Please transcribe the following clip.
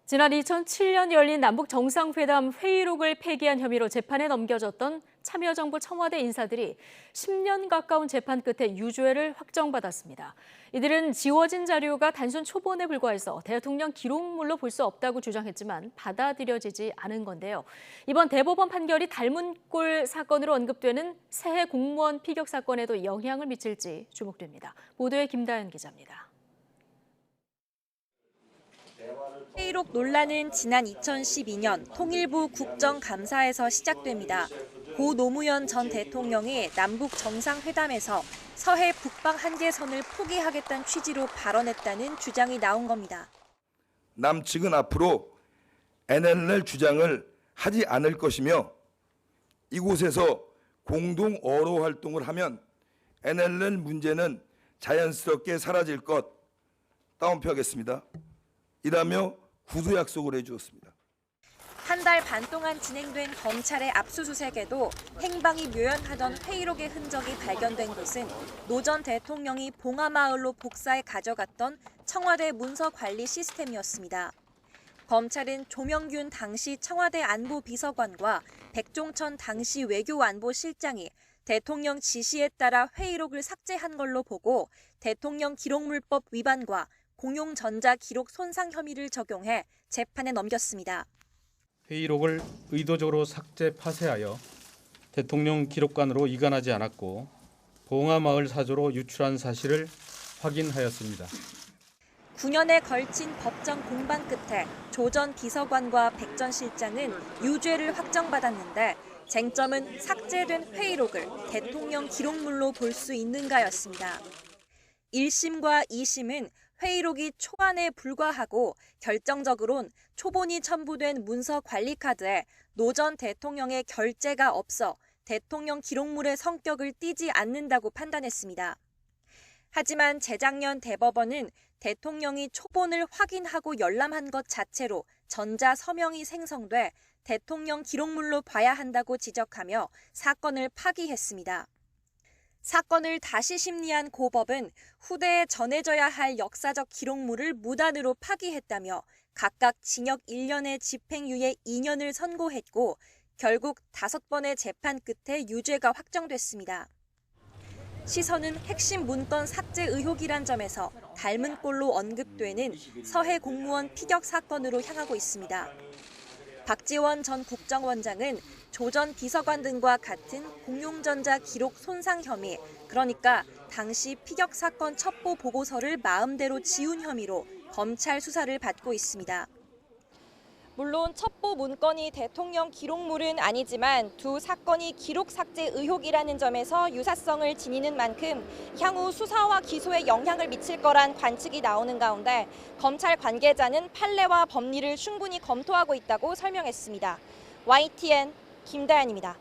지난 2007년 열린 남북 정상회담 회의록을 폐기한 혐의로 재판에 넘겨졌던 참여정부 청와대 인사들이 10년 가까운 재판 끝에 유죄를 확정받았습니다. 이들은 지워진 자료가 단순 초본에 불과해서 대통령 기록물로 볼 수 없다고 주장했지만 받아들여지지 않은 건데요. 이번 대법원 판결이 닮은 꼴 사건으로 언급되는 새해 공무원 피격 사건에도 영향을 미칠지 주목됩니다. 보도에 김다연 기자입니다. 회의록 논란은 지난 2012년 통일부 국정감사에서 시작됩니다. 고 노무현 전 대통령이 남북 정상회담에서 서해 북방 한계선을 포기하겠다는 취지로 발언했다는 주장이 나온 겁니다. 남측은 앞으로 NLL 주장을 하지 않을 것이며 이곳에서 공동 어로 활동을 하면 NLL 문제는 자연스럽게 사라질 것 따옴표하겠습니다. 이라며 구두 약속을 해주었습니다. 한 달 반 동안 진행된 검찰의 압수수색에도 행방이 묘연하던 회의록의 흔적이 발견된 곳은 노 전 대통령이 봉하마을로 복사해 가져갔던 청와대 문서 관리 시스템이었습니다. 검찰은 조명균 당시 청와대 안보비서관과 백종천 당시 외교안보실장이 대통령 지시에 따라 회의록을 삭제한 걸로 보고 대통령 기록물법 위반과 공용 전자기록 손상 혐의를 적용해 재판에 넘겼습니다. 회의록을 의도적으로 삭제 파쇄하여 대통령 기록관으로 이관하지 않았고 봉하마을 사조로 유출한 사실을 확인하였습니다. 9년에 걸친 법정 공방 끝에 조 전 비서관과 백 전 실장은 유죄를 확정받았는데 쟁점은 삭제된 회의록을 대통령 기록물로 볼 수 있는가였습니다. 1심과 2심은 회의록이 초안에 불과하고 결정적으론 초본이 첨부된 문서 관리 카드에 노 전 대통령의 결재가 없어 대통령 기록물의 성격을 띠지 않는다고 판단했습니다. 하지만 재작년 대법원은 대통령이 초본을 확인하고 열람한 것 자체로 전자 서명이 생성돼 대통령 기록물로 봐야 한다고 지적하며 사건을 파기했습니다. 사건을 다시 심리한 고법은 후대에 전해져야 할 역사적 기록물을 무단으로 파기했다며 각각 징역 1년에 집행유예 2년을 선고했고 결국 5번의 재판 끝에 유죄가 확정됐습니다. 시선은 핵심 문건 삭제 의혹이란 점에서 닮은 꼴로 언급되는 서해 공무원 피격 사건으로 향하고 있습니다. 박지원 전 국정원장은 조 전 비서관 등과 같은 공용전자 기록 손상 혐의, 그러니까 당시 피격 사건 첩보 보고서를 마음대로 지운 혐의로 검찰 수사를 받고 있습니다. 물론 첩보 문건이 대통령 기록물은 아니지만 두 사건이 기록 삭제 의혹이라는 점에서 유사성을 지니는 만큼 향후 수사와 기소에 영향을 미칠 거란 관측이 나오는 가운데 검찰 관계자는 판례와 법리를 충분히 검토하고 있다고 설명했습니다. YTN 김다연입니다.